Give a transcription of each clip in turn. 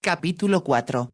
Capítulo 4.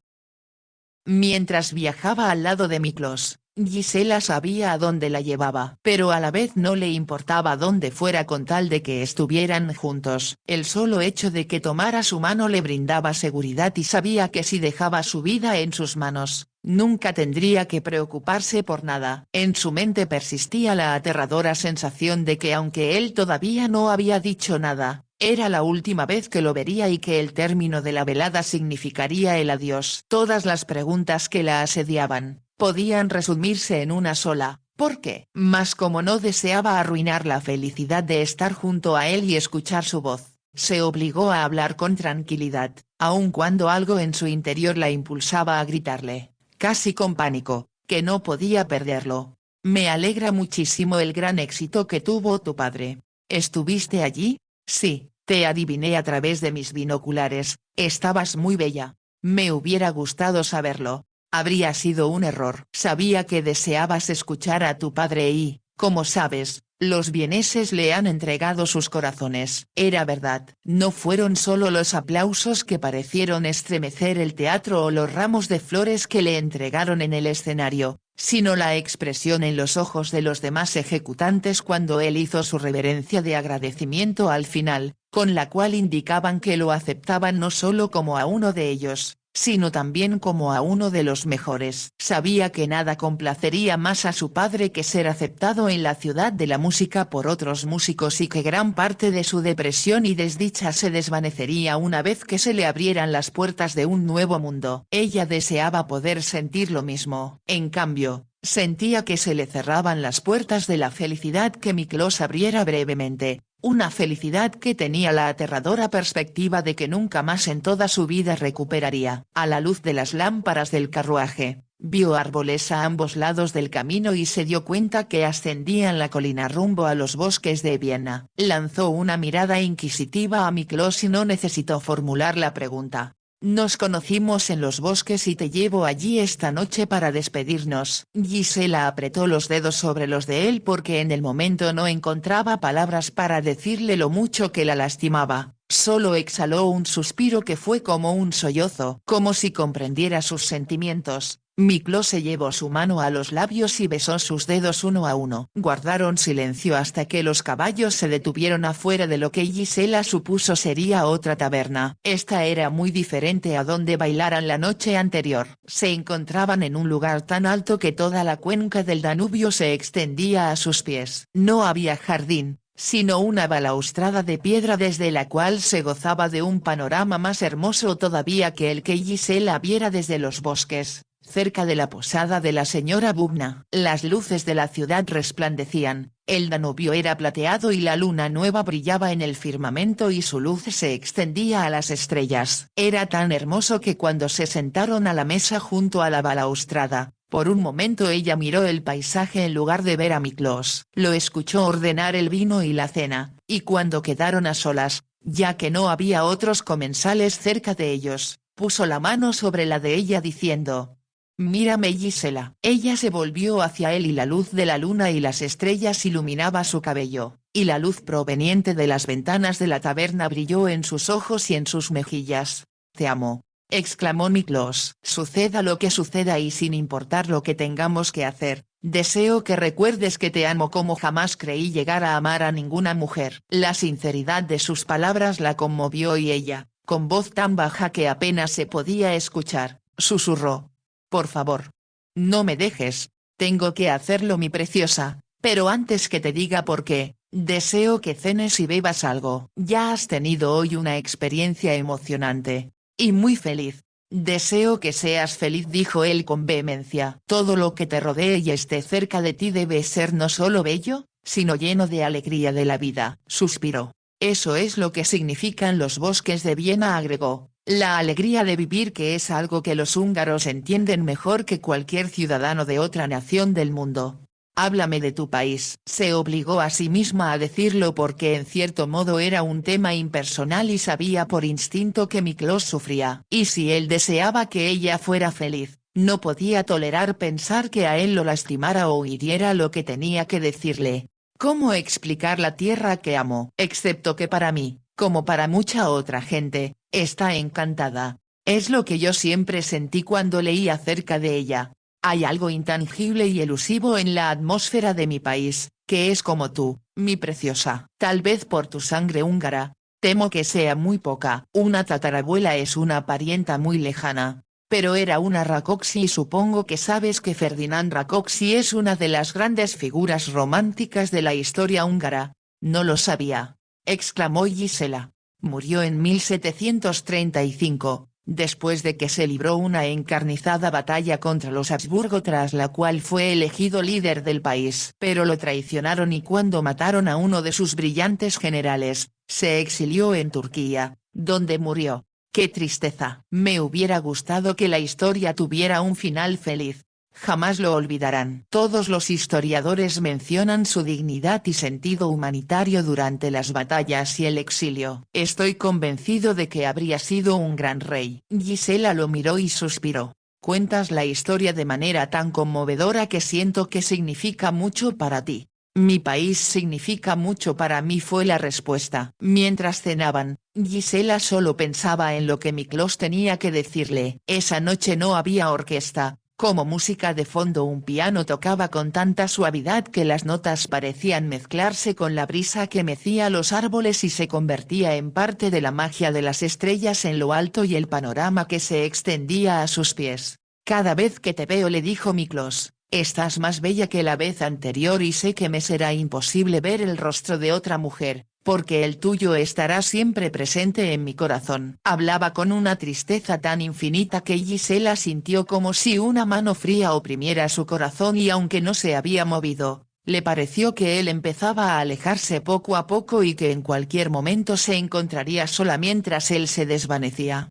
Mientras viajaba al lado de Miklos, Gisela sabía a dónde la llevaba, pero a la vez no le importaba dónde fuera con tal de que estuvieran juntos. El solo hecho de que tomara su mano le brindaba seguridad y sabía que si dejaba su vida en sus manos, nunca tendría que preocuparse por nada. En su mente persistía la aterradora sensación de que aunque él todavía no había dicho nada, era la última vez que lo vería y que el término de la velada significaría el adiós. Todas las preguntas que la asediaban podían resumirse en una sola: ¿por qué? Mas como no deseaba arruinar la felicidad de estar junto a él y escuchar su voz, se obligó a hablar con tranquilidad, aun cuando algo en su interior la impulsaba a gritarle, casi con pánico, que no podía perderlo. Me alegra muchísimo el gran éxito que tuvo tu padre. ¿Estuviste allí? Sí, te adiviné a través de mis binoculares, estabas muy bella. Me hubiera gustado saberlo. Habría sido un error. Sabía que deseabas escuchar a tu padre y, como sabes, los vieneses le han entregado sus corazones. Era verdad. No fueron solo los aplausos que parecieron estremecer el teatro o los ramos de flores que le entregaron en el escenario, sino la expresión en los ojos de los demás ejecutantes cuando él hizo su reverencia de agradecimiento al final, con la cual indicaban que lo aceptaban no solo como a uno de ellos, sino también como a uno de los mejores. Sabía que nada complacería más a su padre que ser aceptado en la ciudad de la música por otros músicos y que gran parte de su depresión y desdicha se desvanecería una vez que se le abrieran las puertas de un nuevo mundo. Ella deseaba poder sentir lo mismo. En cambio, sentía que se le cerraban las puertas de la felicidad que Miklos abriera brevemente. Una felicidad que tenía la aterradora perspectiva de que nunca más en toda su vida recuperaría. A la luz de las lámparas del carruaje, vio árboles a ambos lados del camino y se dio cuenta que ascendían la colina rumbo a los bosques de Viena. Lanzó una mirada inquisitiva a Miklos y no necesitó formular la pregunta. Nos conocimos en los bosques y te llevo allí esta noche para despedirnos. Gisela apretó los dedos sobre los de él porque en el momento no encontraba palabras para decirle lo mucho que la lastimaba. Solo exhaló un suspiro que fue como un sollozo. Como si comprendiera sus sentimientos, Miklos se llevó su mano a los labios y besó sus dedos uno a uno. Guardaron silencio hasta que los caballos se detuvieron afuera de lo que Gisela supuso sería otra taberna. Esta era muy diferente a donde bailaran la noche anterior. Se encontraban en un lugar tan alto que toda la cuenca del Danubio se extendía a sus pies. No había jardín, sino una balaustrada de piedra desde la cual se gozaba de un panorama más hermoso todavía que el que Gisela viera desde los bosques. Cerca de la posada de la señora Bubna, las luces de la ciudad resplandecían, el Danubio era plateado y la luna nueva brillaba en el firmamento y su luz se extendía a las estrellas. Era tan hermoso que cuando se sentaron a la mesa junto a la balaustrada, por un momento ella miró el paisaje en lugar de ver a Miklos. Lo escuchó ordenar el vino y la cena, y cuando quedaron a solas, ya que no había otros comensales cerca de ellos, puso la mano sobre la de ella diciendo: «Mírame, Gisela». Ella se volvió hacia él y la luz de la luna y las estrellas iluminaba su cabello, y la luz proveniente de las ventanas de la taberna brilló en sus ojos y en sus mejillas. «Te amo», exclamó Miklos. «Suceda lo que suceda y sin importar lo que tengamos que hacer, deseo que recuerdes que te amo como jamás creí llegar a amar a ninguna mujer». La sinceridad de sus palabras la conmovió y ella, con voz tan baja que apenas se podía escuchar, susurró: «Por favor. No me dejes, tengo que hacerlo, mi preciosa, pero antes que te diga por qué, deseo que cenes y bebas algo. Ya has tenido hoy una experiencia emocionante. Y muy feliz. Deseo que seas feliz», dijo él con vehemencia. «Todo lo que te rodee y esté cerca de ti debe ser no solo bello, sino lleno de alegría de la vida», suspiró. «Eso es lo que significan los bosques de Viena», agregó. «La alegría de vivir, que es algo que los húngaros entienden mejor que cualquier ciudadano de otra nación del mundo». «Háblame de tu país». Se obligó a sí misma a decirlo porque en cierto modo era un tema impersonal y sabía por instinto que Miklos sufría. Y si él deseaba que ella fuera feliz, no podía tolerar pensar que a él lo lastimara o hiriera lo que tenía que decirle. «¿Cómo explicar la tierra que amo? Excepto que para mí, como para mucha otra gente, está encantada. Es lo que yo siempre sentí cuando leí acerca de ella. Hay algo intangible y elusivo en la atmósfera de mi país, que es como tú, mi preciosa. Tal vez por tu sangre húngara. Temo que sea muy poca. Una tatarabuela es una parienta muy lejana. Pero era una Rákóczi y supongo que sabes que Ferdinand Rákóczi es una de las grandes figuras románticas de la historia húngara. No lo sabía. Exclamó Gisela. Murió en 1735. Después de que se libró una encarnizada batalla contra los Habsburgo tras la cual fue elegido líder del país. Pero lo traicionaron y cuando mataron a uno de sus brillantes generales, se exilió en Turquía, donde murió. ¡Qué tristeza! Me hubiera gustado que la historia tuviera un final feliz. Jamás lo olvidarán. Todos los historiadores mencionan su dignidad y sentido humanitario durante las batallas y el exilio. Estoy convencido de que habría sido un gran rey. Gisela lo miró y suspiró. Cuentas la historia de manera tan conmovedora que siento que significa mucho para ti. Mi país significa mucho para mí, fue la respuesta. Mientras cenaban, Gisela solo pensaba en lo que Miklos tenía que decirle. Esa noche no había orquesta. Como música de fondo un piano tocaba con tanta suavidad que las notas parecían mezclarse con la brisa que mecía los árboles y se convertía en parte de la magia de las estrellas en lo alto y el panorama que se extendía a sus pies. Cada vez que te veo, le dijo Miklos, estás más bella que la vez anterior y sé que me será imposible ver el rostro de otra mujer, porque el tuyo estará siempre presente en mi corazón. Hablaba con una tristeza tan infinita que Gisela sintió como si una mano fría oprimiera su corazón y aunque no se había movido, le pareció que él empezaba a alejarse poco a poco y que en cualquier momento se encontraría sola mientras él se desvanecía.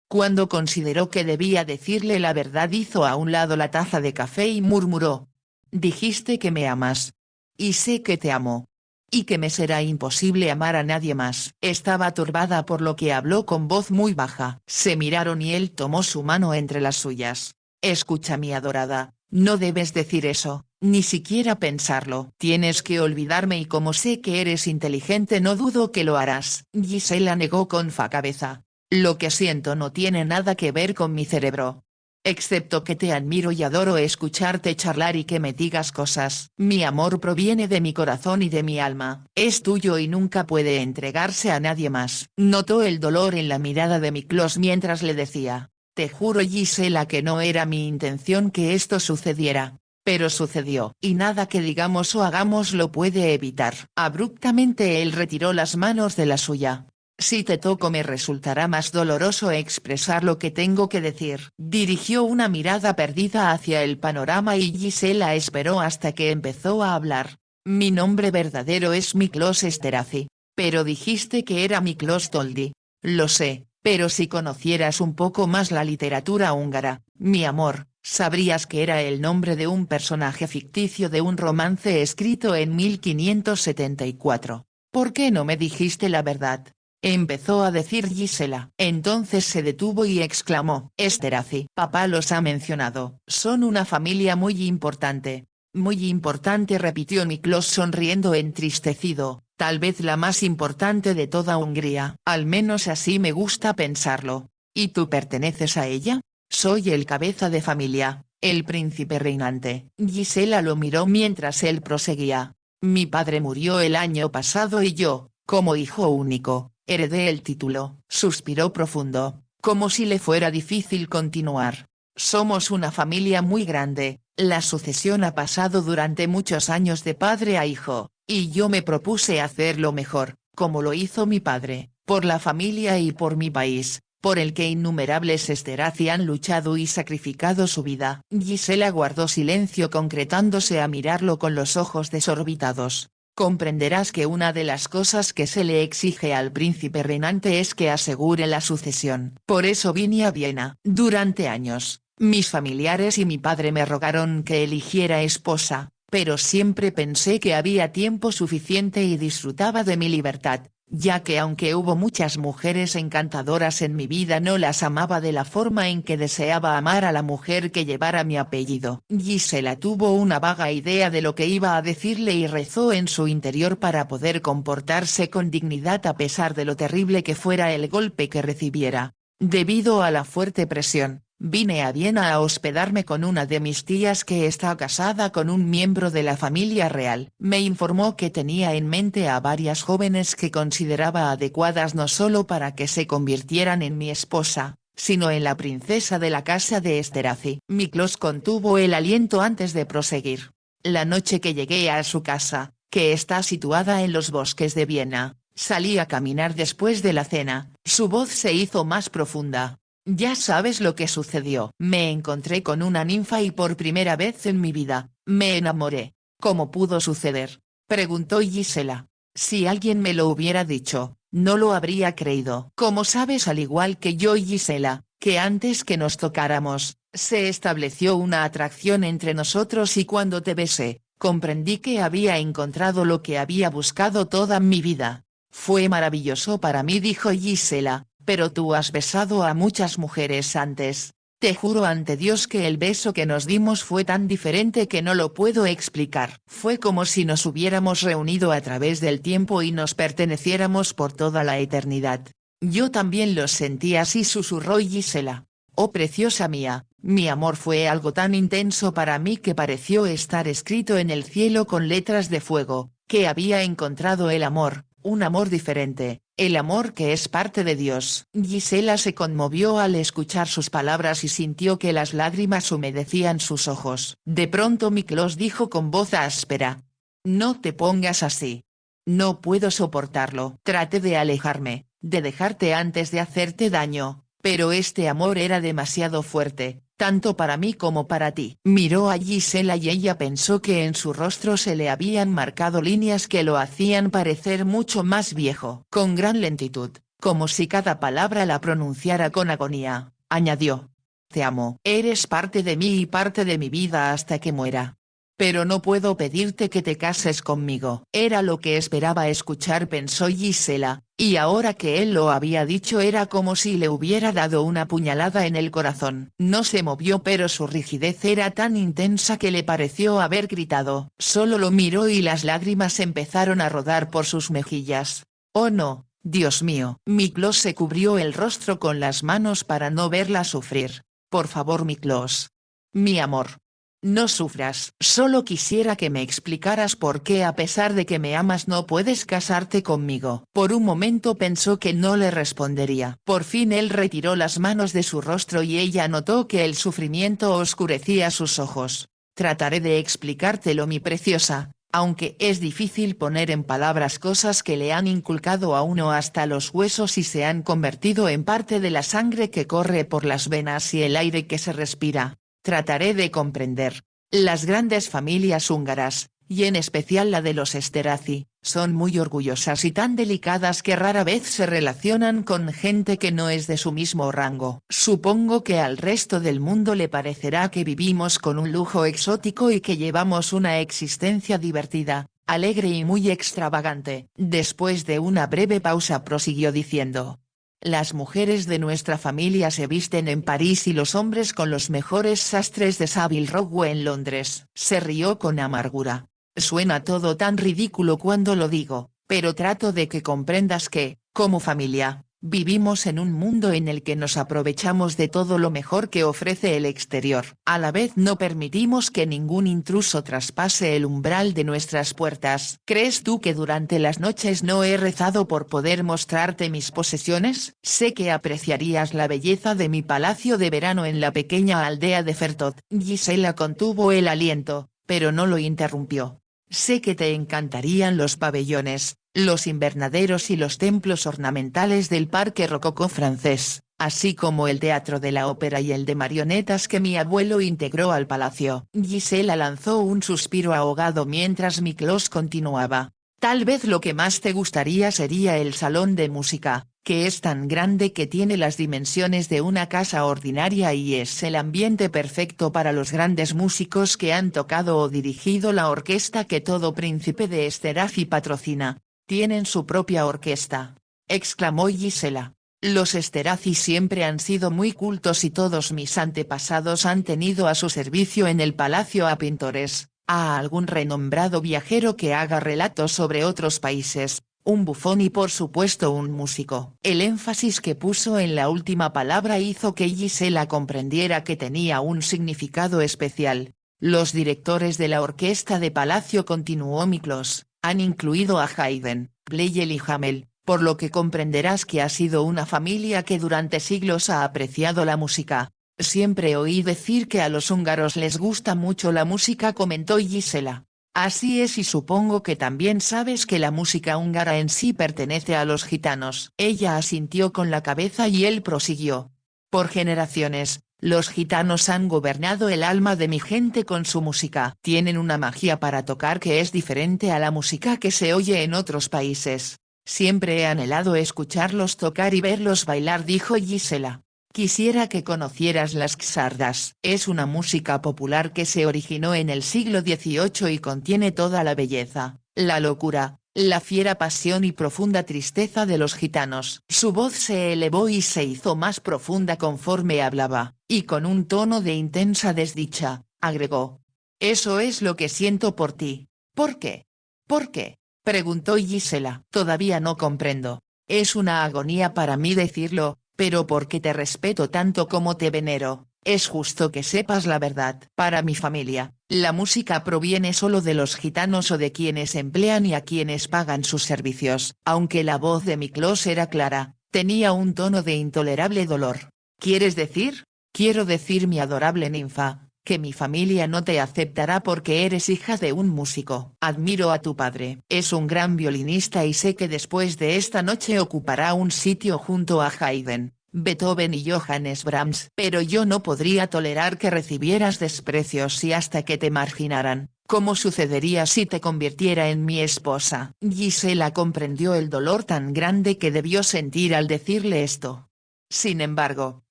Cuando consideró que debía decirle la verdad, hizo a un lado la taza de café y murmuró. Dijiste que me amas. Y sé que te amo. Y que me será imposible amar a nadie más. Estaba turbada por lo que habló con voz muy baja. Se miraron y él tomó su mano entre las suyas. Escucha, mi adorada, no debes decir eso, ni siquiera pensarlo. Tienes que olvidarme y como sé que eres inteligente no dudo que lo harás. Gisela negó con cabeza. Lo que siento no tiene nada que ver con mi cerebro. Excepto que te admiro y adoro escucharte charlar y que me digas cosas. Mi amor proviene de mi corazón y de mi alma. Es tuyo y nunca puede entregarse a nadie más. Notó el dolor en la mirada de Miklos mientras le decía. Te juro, Gisela, que no era mi intención que esto sucediera. Pero sucedió. Y nada que digamos o hagamos lo puede evitar. Abruptamente él retiró las manos de la suya. Si te toco me resultará más doloroso expresar lo que tengo que decir. Dirigió una mirada perdida hacia el panorama y Gisela esperó hasta que empezó a hablar. Mi nombre verdadero es Miklos Esterházy. Pero dijiste que era Miklos Toldi. Lo sé, pero si conocieras un poco más la literatura húngara, mi amor, sabrías que era el nombre de un personaje ficticio de un romance escrito en 1574. ¿Por qué no me dijiste la verdad? Empezó a decir Gisela. Entonces se detuvo y exclamó. Esterházy. Papá los ha mencionado. Son una familia muy importante. Muy importante, repitió Miklos sonriendo entristecido. Tal vez la más importante de toda Hungría. Al menos así me gusta pensarlo. ¿Y tú perteneces a ella? Soy el cabeza de familia, el príncipe reinante. Gisela lo miró mientras él proseguía. Mi padre murió el año pasado y yo, como hijo único, heredé el título. Suspiró profundo, como si le fuera difícil continuar. Somos una familia muy grande, la sucesión ha pasado durante muchos años de padre a hijo, y yo me propuse hacerlo mejor, como lo hizo mi padre, por la familia y por mi país, por el que innumerables Esterházy han luchado y sacrificado su vida. Gisela guardó silencio concretándose a mirarlo con los ojos desorbitados. Comprenderás que una de las cosas que se le exige al príncipe reinante es que asegure la sucesión. Por eso vine a Viena. Durante años, mis familiares y mi padre me rogaron que eligiera esposa, pero siempre pensé que había tiempo suficiente y disfrutaba de mi libertad, ya que aunque hubo muchas mujeres encantadoras en mi vida no las amaba de la forma en que deseaba amar a la mujer que llevara mi apellido. Gisela tuvo una vaga idea de lo que iba a decirle y rezó en su interior para poder comportarse con dignidad a pesar de lo terrible que fuera el golpe que recibiera. Debido a la fuerte presión, vine a Viena a hospedarme con una de mis tías que está casada con un miembro de la familia real. Me informó que tenía en mente a varias jóvenes que consideraba adecuadas no solo para que se convirtieran en mi esposa, sino en la princesa de la casa de Esterházy. Miklos contuvo el aliento antes de proseguir. La noche que llegué a su casa, que está situada en los bosques de Viena, salí a caminar después de la cena, su voz se hizo más profunda. Ya sabes lo que sucedió. Me encontré con una ninfa y por primera vez en mi vida, me enamoré. ¿Cómo pudo suceder?, preguntó Gisela. Si alguien me lo hubiera dicho, no lo habría creído. Como sabes al igual que yo Gisela, que antes que nos tocáramos, se estableció una atracción entre nosotros y cuando te besé, comprendí que había encontrado lo que había buscado toda mi vida. Fue maravilloso para mí, dijo Gisela, pero tú has besado a muchas mujeres antes. Te juro ante Dios que el beso que nos dimos fue tan diferente que no lo puedo explicar. Fue como si nos hubiéramos reunido a través del tiempo y nos perteneciéramos por toda la eternidad. Yo también lo sentí así, susurró Gisela. Oh preciosa mía, mi amor fue algo tan intenso para mí que pareció estar escrito en el cielo con letras de fuego, que había encontrado el amor, un amor diferente, el amor que es parte de Dios. Gisela se conmovió al escuchar sus palabras y sintió que las lágrimas humedecían sus ojos. De pronto Miklos dijo con voz áspera: no te pongas así. No puedo soportarlo. Traté de alejarme, de dejarte antes de hacerte daño, pero este amor era demasiado fuerte, tanto para mí como para ti. Miró a Gisela y ella pensó que en su rostro se le habían marcado líneas que lo hacían parecer mucho más viejo. Con gran lentitud, como si cada palabra la pronunciara con agonía, añadió: te amo. Eres parte de mí y parte de mi vida hasta que muera. Pero no puedo pedirte que te cases conmigo. Era lo que esperaba escuchar, pensó Gisela, y ahora que él lo había dicho era como si le hubiera dado una puñalada en el corazón. No se movió, pero su rigidez era tan intensa que le pareció haber gritado. Solo lo miró y las lágrimas empezaron a rodar por sus mejillas. Oh no, Dios mío. Miklos se cubrió el rostro con las manos para no verla sufrir. Por favor, Miklos. Mi amor. No sufras. Solo quisiera que me explicaras por qué a pesar de que me amas no puedes casarte conmigo. Por un momento pensó que no le respondería. Por fin él retiró las manos de su rostro y ella notó que el sufrimiento oscurecía sus ojos. Trataré de explicártelo, mi preciosa, aunque es difícil poner en palabras cosas que le han inculcado a uno hasta los huesos y se han convertido en parte de la sangre que corre por las venas y el aire que se respira. Trataré de comprender. Las grandes familias húngaras, y en especial la de los Esterházy, son muy orgullosas y tan delicadas que rara vez se relacionan con gente que no es de su mismo rango. Supongo que al resto del mundo le parecerá que vivimos con un lujo exótico y que llevamos una existencia divertida, alegre y muy extravagante. Después de una breve pausa prosiguió diciendo: las mujeres de nuestra familia se visten en París y los hombres con los mejores sastres de Savile Row en Londres. Se rió con amargura. Suena todo tan ridículo cuando lo digo, pero trato de que comprendas que, como familia, vivimos en un mundo en el que nos aprovechamos de todo lo mejor que ofrece el exterior. A la vez no permitimos que ningún intruso traspase el umbral de nuestras puertas. ¿Crees tú que durante las noches no he rezado por poder mostrarte mis posesiones? Sé que apreciarías la belleza de mi palacio de verano en la pequeña aldea de Fertot. Gisela contuvo el aliento, pero no lo interrumpió. Sé que te encantarían los pabellones, los invernaderos y los templos ornamentales del Parque Rococó francés, así como el teatro de la ópera y el de marionetas que mi abuelo integró al palacio. Gisela lanzó un suspiro ahogado mientras Miklos continuaba. Tal vez lo que más te gustaría sería el salón de música, que es tan grande que tiene las dimensiones de una casa ordinaria y es el ambiente perfecto para los grandes músicos que han tocado o dirigido la orquesta que todo príncipe de Esterházy patrocina. Tienen su propia orquesta, exclamó Gisela. Los Esterházy siempre han sido muy cultos y todos mis antepasados han tenido a su servicio en el palacio a pintores, a algún renombrado viajero que haga relatos sobre otros países, un bufón y por supuesto un músico. El énfasis que puso en la última palabra hizo que Gisela comprendiera que tenía un significado especial. Los directores de la orquesta de Palacio, continuó Miklos, han incluido a Haydn, Pleyel y Hamel, por lo que comprenderás que ha sido una familia que durante siglos ha apreciado la música. Siempre oí decir que a los húngaros les gusta mucho la música, comentó Gisela. Así es, y supongo que también sabes que la música húngara en sí pertenece a los gitanos. Ella asintió con la cabeza y él prosiguió. Por generaciones, los gitanos han gobernado el alma de mi gente con su música. Tienen una magia para tocar que es diferente a la música que se oye en otros países. Siempre he anhelado escucharlos tocar y verlos bailar, dijo Gisela. Quisiera que conocieras las xardas. Es una música popular que se originó en el siglo XVIII y contiene toda la belleza, la locura, la fiera pasión y profunda tristeza de los gitanos. Su voz se elevó y se hizo más profunda conforme hablaba, y con un tono de intensa desdicha, agregó. Eso es lo que siento por ti. ¿Por qué? ¿Por qué?, preguntó Gisela. Todavía no comprendo. Es una agonía para mí decirlo, pero porque te respeto tanto como te venero, es justo que sepas la verdad. Para mi familia, la música proviene solo de los gitanos o de quienes emplean y a quienes pagan sus servicios. Aunque la voz de Miklos era clara, tenía un tono de intolerable dolor. ¿Quieres decir? Quiero decir, mi adorable ninfa, que mi familia no te aceptará porque eres hija de un músico. Admiro a tu padre. Es un gran violinista y sé que después de esta noche ocupará un sitio junto a Haydn, Beethoven y Johannes Brahms. Pero yo no podría tolerar que recibieras desprecios y hasta que te marginaran. ¿Cómo sucedería si te convirtiera en mi esposa? Gisela comprendió el dolor tan grande que debió sentir al decirle esto. Sin embargo,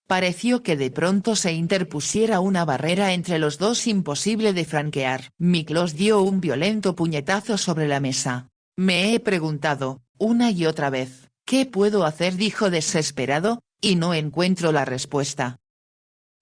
pareció que de pronto se interpusiera una barrera entre los dos imposible de franquear. Miklos dio un violento puñetazo sobre la mesa. Me he preguntado, una y otra vez, ¿qué puedo hacer?, dijo desesperado, y no encuentro la respuesta.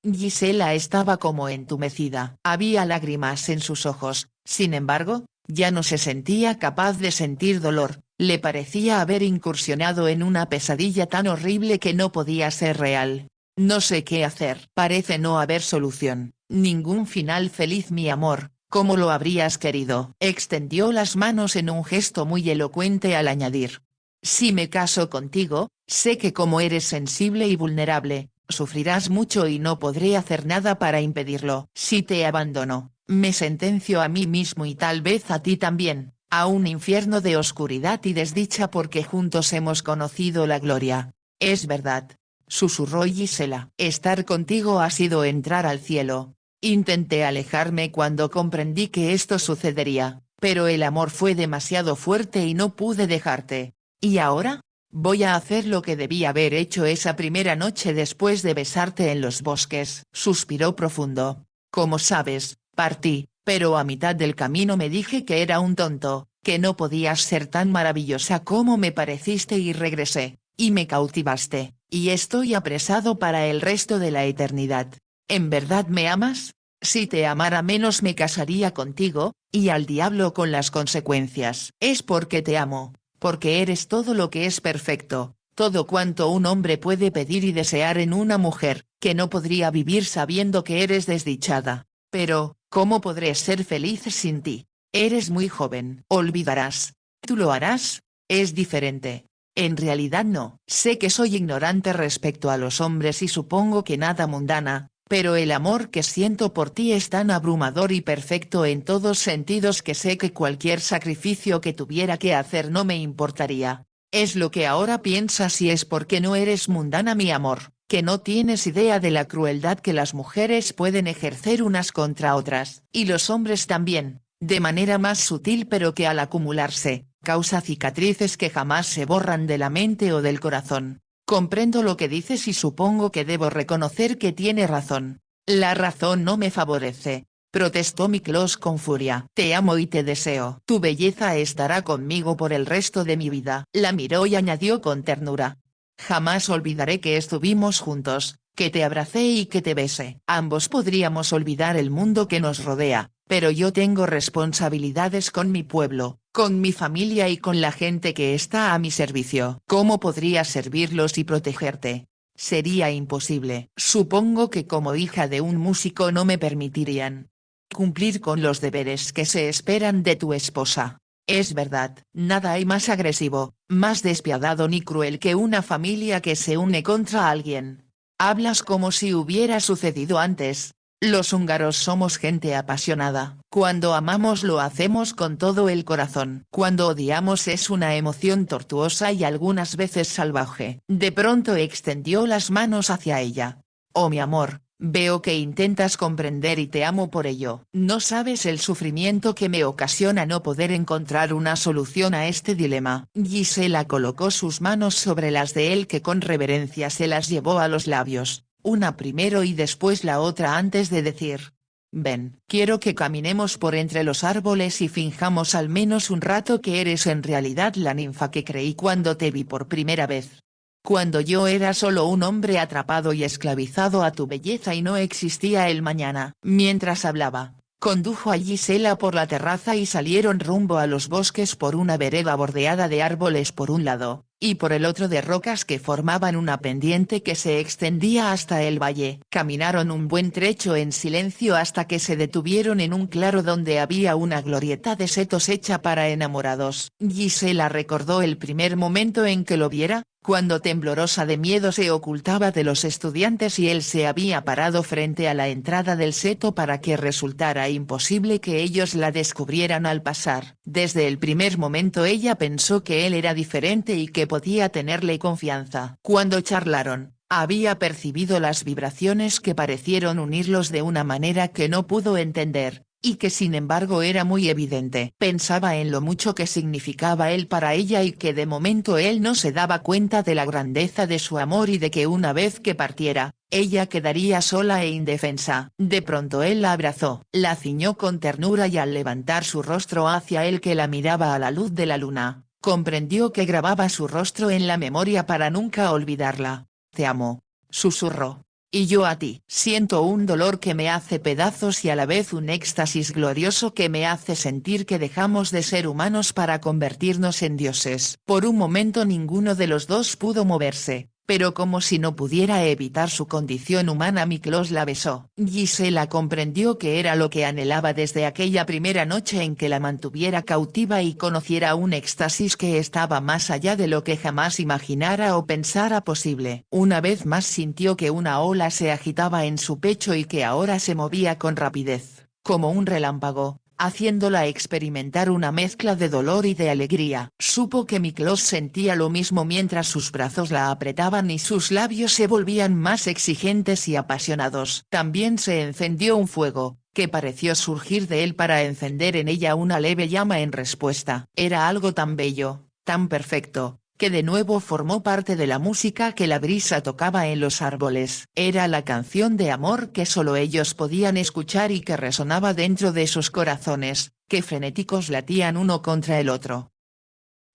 Gisela estaba como entumecida. Había lágrimas en sus ojos, sin embargo, ya no se sentía capaz de sentir dolor. Le parecía haber incursionado en una pesadilla tan horrible que no podía ser real. No sé qué hacer. Parece no haber solución, ningún final feliz, mi amor, ¿cómo lo habrías querido? Extendió las manos en un gesto muy elocuente al añadir. Si me caso contigo, sé que como eres sensible y vulnerable, sufrirás mucho y no podré hacer nada para impedirlo. Si te abandono, me sentencio a mí mismo y tal vez a ti también, a un infierno de oscuridad y desdicha porque juntos hemos conocido la gloria. Es verdad, susurró Gisela. Estar contigo ha sido entrar al cielo. Intenté alejarme cuando comprendí que esto sucedería, pero el amor fue demasiado fuerte y no pude dejarte. ¿Y ahora? Voy a hacer lo que debí haber hecho esa primera noche después de besarte en los bosques. Suspiró profundo. Como sabes, partí, pero a mitad del camino me dije que era un tonto, que no podías ser tan maravillosa como me pareciste y regresé, y me cautivaste, y estoy apresado para el resto de la eternidad. ¿En verdad me amas? Si te amara menos me casaría contigo, y al diablo con las consecuencias. Es porque te amo, porque eres todo lo que es perfecto, todo cuanto un hombre puede pedir y desear en una mujer, que no podría vivir sabiendo que eres desdichada. Pero, ¿cómo podré ser feliz sin ti? Eres muy joven. Olvidarás. ¿Tú lo harás? Es diferente. En realidad no. Sé que soy ignorante respecto a los hombres y supongo que nada mundana, pero el amor que siento por ti es tan abrumador y perfecto en todos sentidos que sé que cualquier sacrificio que tuviera que hacer no me importaría. Es lo que ahora piensas y es porque no eres mundana, mi amor, que no tienes idea de la crueldad que las mujeres pueden ejercer unas contra otras, y los hombres también, de manera más sutil pero que al acumularse, causa cicatrices que jamás se borran de la mente o del corazón. Comprendo lo que dices y supongo que debo reconocer que tiene razón. La razón no me favorece, protestó Miklos con furia. Te amo y te deseo. Tu belleza estará conmigo por el resto de mi vida. La miró y añadió con ternura. Jamás olvidaré que estuvimos juntos, que te abracé y que te besé. Ambos podríamos olvidar el mundo que nos rodea, pero yo tengo responsabilidades con mi pueblo, con mi familia y con la gente que está a mi servicio. ¿Cómo podría servirlos y protegerte? Sería imposible. Supongo que como hija de un músico no me permitirían cumplir con los deberes que se esperan de tu esposa. Es verdad, nada hay más agresivo, más despiadado ni cruel que una familia que se une contra alguien. Hablas como si hubiera sucedido antes. Los húngaros somos gente apasionada. Cuando amamos lo hacemos con todo el corazón. Cuando odiamos es una emoción tortuosa y algunas veces salvaje. De pronto extendió las manos hacia ella. Oh mi amor, veo que intentas comprender y te amo por ello. No sabes el sufrimiento que me ocasiona no poder encontrar una solución a este dilema. Gisela colocó sus manos sobre las de él que con reverencia se las llevó a los labios. Una primero y después la otra antes de decir: ven, quiero que caminemos por entre los árboles y finjamos al menos un rato que eres en realidad la ninfa que creí cuando te vi por primera vez. Cuando yo era solo un hombre atrapado y esclavizado a tu belleza y no existía el mañana. Mientras hablaba, condujo a Gisela por la terraza y salieron rumbo a los bosques por una vereda bordeada de árboles por un lado, y por el otro de rocas que formaban una pendiente que se extendía hasta el valle. Caminaron un buen trecho en silencio hasta que se detuvieron en un claro donde había una glorieta de setos hecha para enamorados. Gisela recordó el primer momento en que lo viera, cuando temblorosa de miedo se ocultaba de los estudiantes y él se había parado frente a la entrada del seto para que resultara imposible que ellos la descubrieran al pasar. Desde el primer momento ella pensó que él era diferente y que podía tenerle confianza. Cuando charlaron, había percibido las vibraciones que parecieron unirlos de una manera que no pudo entender, y que sin embargo era muy evidente. Pensaba en lo mucho que significaba él para ella y que de momento él no se daba cuenta de la grandeza de su amor y de que una vez que partiera, ella quedaría sola e indefensa. De pronto él la abrazó, la ciñó con ternura y al levantar su rostro hacia él que la miraba a la luz de la luna, comprendió que grababa su rostro en la memoria para nunca olvidarla. Te amo, susurró. Y yo a ti. Siento un dolor que me hace pedazos y a la vez un éxtasis glorioso que me hace sentir que dejamos de ser humanos para convertirnos en dioses. Por un momento ninguno de los dos pudo moverse, pero como si no pudiera evitar su condición humana Miklos la besó. Gisela comprendió que era lo que anhelaba desde aquella primera noche en que la mantuviera cautiva y conociera un éxtasis que estaba más allá de lo que jamás imaginara o pensara posible. Una vez más sintió que una ola se agitaba en su pecho y que ahora se movía con rapidez, como un relámpago, haciéndola experimentar una mezcla de dolor y de alegría. Supo que Miklos sentía lo mismo mientras sus brazos la apretaban y sus labios se volvían más exigentes y apasionados. También se encendió un fuego, que pareció surgir de él para encender en ella una leve llama en respuesta. Era algo tan bello, tan perfecto, que de nuevo formó parte de la música que la brisa tocaba en los árboles. Era la canción de amor que solo ellos podían escuchar y que resonaba dentro de sus corazones, que frenéticos latían uno contra el otro.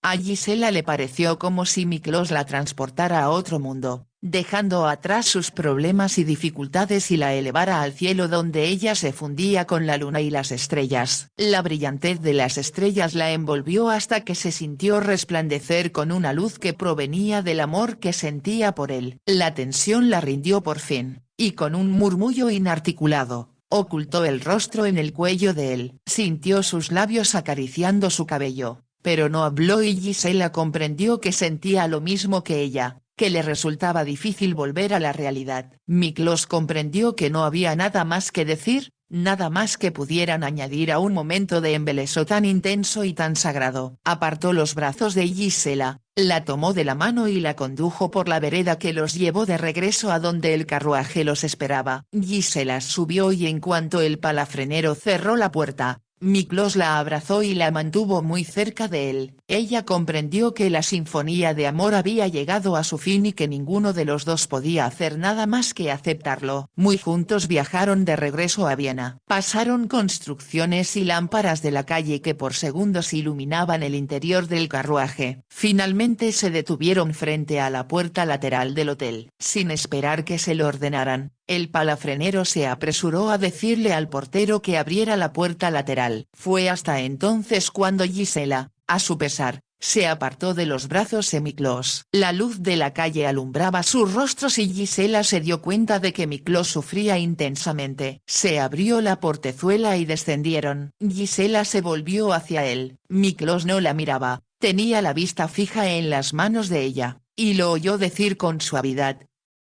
A Gisela le pareció como si Miklos la transportara a otro mundo, dejando atrás sus problemas y dificultades y la elevara al cielo donde ella se fundía con la luna y las estrellas. La brillantez de las estrellas la envolvió hasta que se sintió resplandecer con una luz que provenía del amor que sentía por él. La tensión la rindió por fin, y con un murmullo inarticulado, ocultó el rostro en el cuello de él. Sintió sus labios acariciando su cabello, pero no habló y Gisela comprendió que sentía lo mismo que ella, que le resultaba difícil volver a la realidad. Miklos comprendió que no había nada más que decir, nada más que pudieran añadir a un momento de embeleso tan intenso y tan sagrado. Apartó los brazos de Gisela, la tomó de la mano y la condujo por la vereda que los llevó de regreso a donde el carruaje los esperaba. Gisela subió y en cuanto el palafrenero cerró la puerta, Miklos la abrazó y la mantuvo muy cerca de él. Ella comprendió que la sinfonía de amor había llegado a su fin y que ninguno de los dos podía hacer nada más que aceptarlo. Muy juntos viajaron de regreso a Viena. Pasaron construcciones y lámparas de la calle que por segundos iluminaban el interior del carruaje. Finalmente se detuvieron frente a la puerta lateral del hotel. Sin esperar que se lo ordenaran, el palafrenero se apresuró a decirle al portero que abriera la puerta lateral. Fue hasta entonces cuando Gisela, a su pesar, se apartó de los brazos de Miklos. La luz de la calle alumbraba sus rostros y Gisela se dio cuenta de que Miklos sufría intensamente. Se abrió la portezuela y descendieron. Gisela se volvió hacia él. Miklos no la miraba, tenía la vista fija en las manos de ella, y lo oyó decir con suavidad: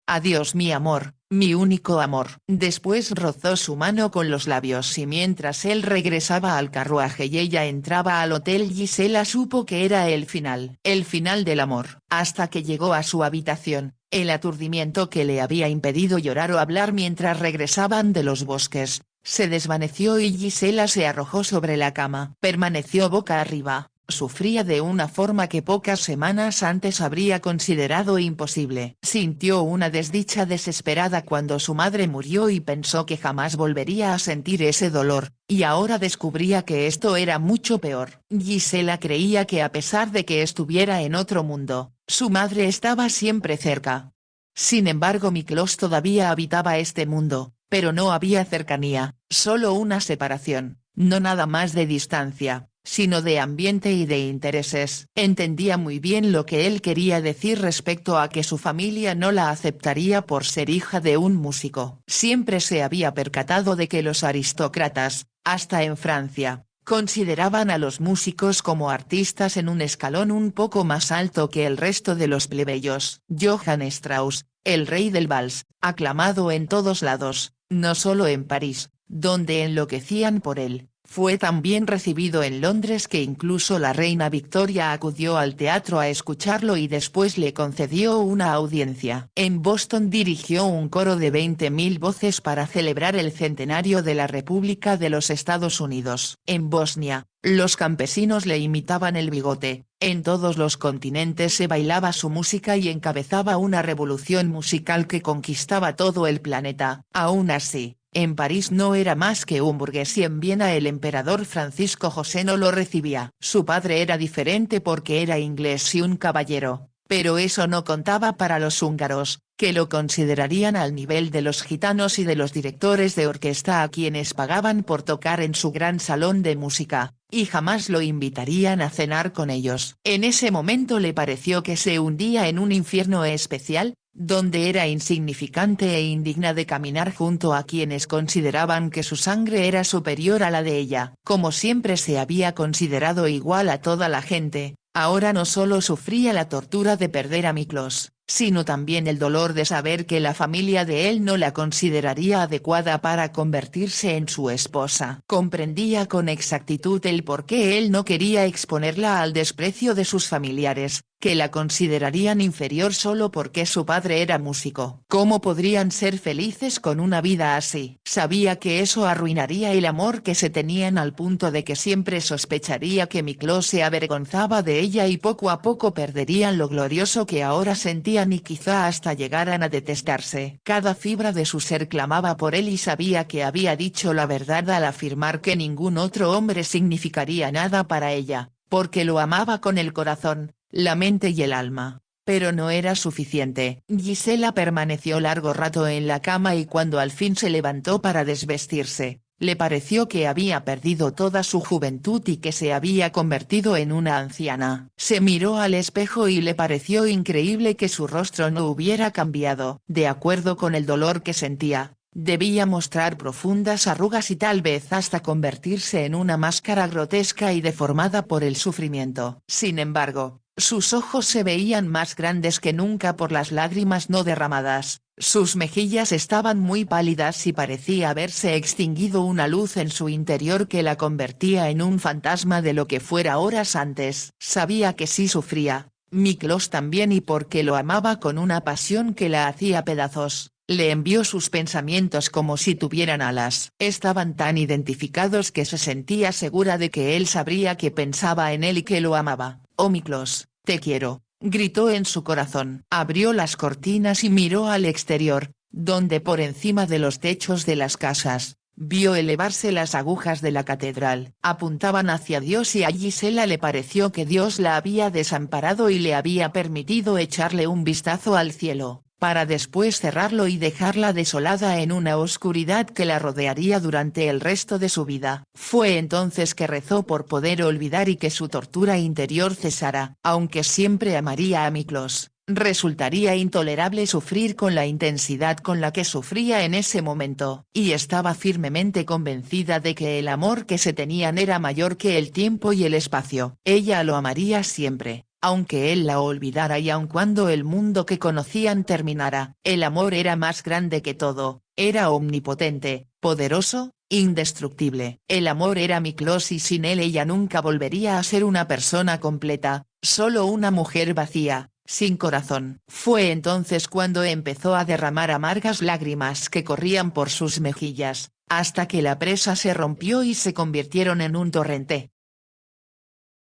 «Adiós mi amor, mi único amor». Después rozó su mano con los labios y mientras él regresaba al carruaje y ella entraba al hotel, Gisela supo que era el final del amor. Hasta que llegó a su habitación, el aturdimiento que le había impedido llorar o hablar mientras regresaban de los bosques, se desvaneció y Gisela se arrojó sobre la cama. Permaneció boca arriba. Sufría de una forma que pocas semanas antes habría considerado imposible. Sintió una desdicha desesperada cuando su madre murió y pensó que jamás volvería a sentir ese dolor, y ahora descubría que esto era mucho peor. Gisela creía que a pesar de que estuviera en otro mundo, su madre estaba siempre cerca. Sin embargo, Miklos todavía habitaba este mundo, pero no había cercanía, solo una separación, no nada más de distancia, sino de ambiente y de intereses. Entendía muy bien lo que él quería decir respecto a que su familia no la aceptaría por ser hija de un músico. Siempre se había percatado de que los aristócratas, hasta en Francia, consideraban a los músicos como artistas en un escalón un poco más alto que el resto de los plebeyos. Johann Strauss, el rey del vals, aclamado en todos lados, no solo en París, donde enloquecían por él, fue tan bien recibido en Londres que incluso la reina Victoria acudió al teatro a escucharlo y después le concedió una audiencia. En Boston dirigió un coro de 20.000 voces para celebrar el centenario de la República de los Estados Unidos. En Bosnia, los campesinos le imitaban el bigote. En todos los continentes se bailaba su música y encabezaba una revolución musical que conquistaba todo el planeta. Aún así, en París no era más que un burgués y en Viena el emperador Francisco José no lo recibía. Su padre era diferente porque era inglés y un caballero, pero eso no contaba para los húngaros, que lo considerarían al nivel de los gitanos y de los directores de orquesta a quienes pagaban por tocar en su gran salón de música, y jamás lo invitarían a cenar con ellos. En ese momento le pareció que se hundía en un infierno especial, donde era insignificante e indigna de caminar junto a quienes consideraban que su sangre era superior a la de ella. Como siempre se había considerado igual a toda la gente, ahora no solo sufría la tortura de perder a Miklos, sino también el dolor de saber que la familia de él no la consideraría adecuada para convertirse en su esposa. Comprendía con exactitud el por qué él no quería exponerla al desprecio de sus familiares, que la considerarían inferior solo porque su padre era músico. ¿Cómo podrían ser felices con una vida así? Sabía que eso arruinaría el amor que se tenían al punto de que siempre sospecharía que Miklos se avergonzaba de ella y poco a poco perderían lo glorioso que ahora sentían y quizá hasta llegaran a detestarse. Cada fibra de su ser clamaba por él y sabía que había dicho la verdad al afirmar que ningún otro hombre significaría nada para ella, porque lo amaba con el corazón, la mente y el alma. Pero no era suficiente. Gisela permaneció largo rato en la cama y cuando al fin se levantó para desvestirse, le pareció que había perdido toda su juventud y que se había convertido en una anciana. Se miró al espejo y le pareció increíble que su rostro no hubiera cambiado. De acuerdo con el dolor que sentía, debía mostrar profundas arrugas y tal vez hasta convertirse en una máscara grotesca y deformada por el sufrimiento. Sin embargo, sus ojos se veían más grandes que nunca por las lágrimas no derramadas, sus mejillas estaban muy pálidas y parecía haberse extinguido una luz en su interior que la convertía en un fantasma de lo que fuera horas antes. Sabía que sí sufría, Miklos también, y porque lo amaba con una pasión que la hacía pedazos, le envió sus pensamientos como si tuvieran alas. Estaban tan identificados que se sentía segura de que él sabría que pensaba en él y que lo amaba. Oh Miklos, te quiero, gritó en su corazón. Abrió las cortinas y miró al exterior, donde por encima de los techos de las casas, vio elevarse las agujas de la catedral. Apuntaban hacia Dios y a Gisela le pareció que Dios la había desamparado y le había permitido echarle un vistazo al cielo, para después cerrarlo y dejarla desolada en una oscuridad que la rodearía durante el resto de su vida. Fue entonces que rezó por poder olvidar y que su tortura interior cesara. Aunque siempre amaría a Miklos, resultaría intolerable sufrir con la intensidad con la que sufría en ese momento. Y estaba firmemente convencida de que el amor que se tenían era mayor que el tiempo y el espacio. Ella lo amaría siempre, aunque él la olvidara y aun cuando el mundo que conocían terminara. El amor era más grande que todo, era omnipotente, poderoso, indestructible. El amor era Miklos y sin él ella nunca volvería a ser una persona completa, solo una mujer vacía, sin corazón. Fue entonces cuando empezó a derramar amargas lágrimas que corrían por sus mejillas, hasta que la presa se rompió y se convirtieron en un torrente.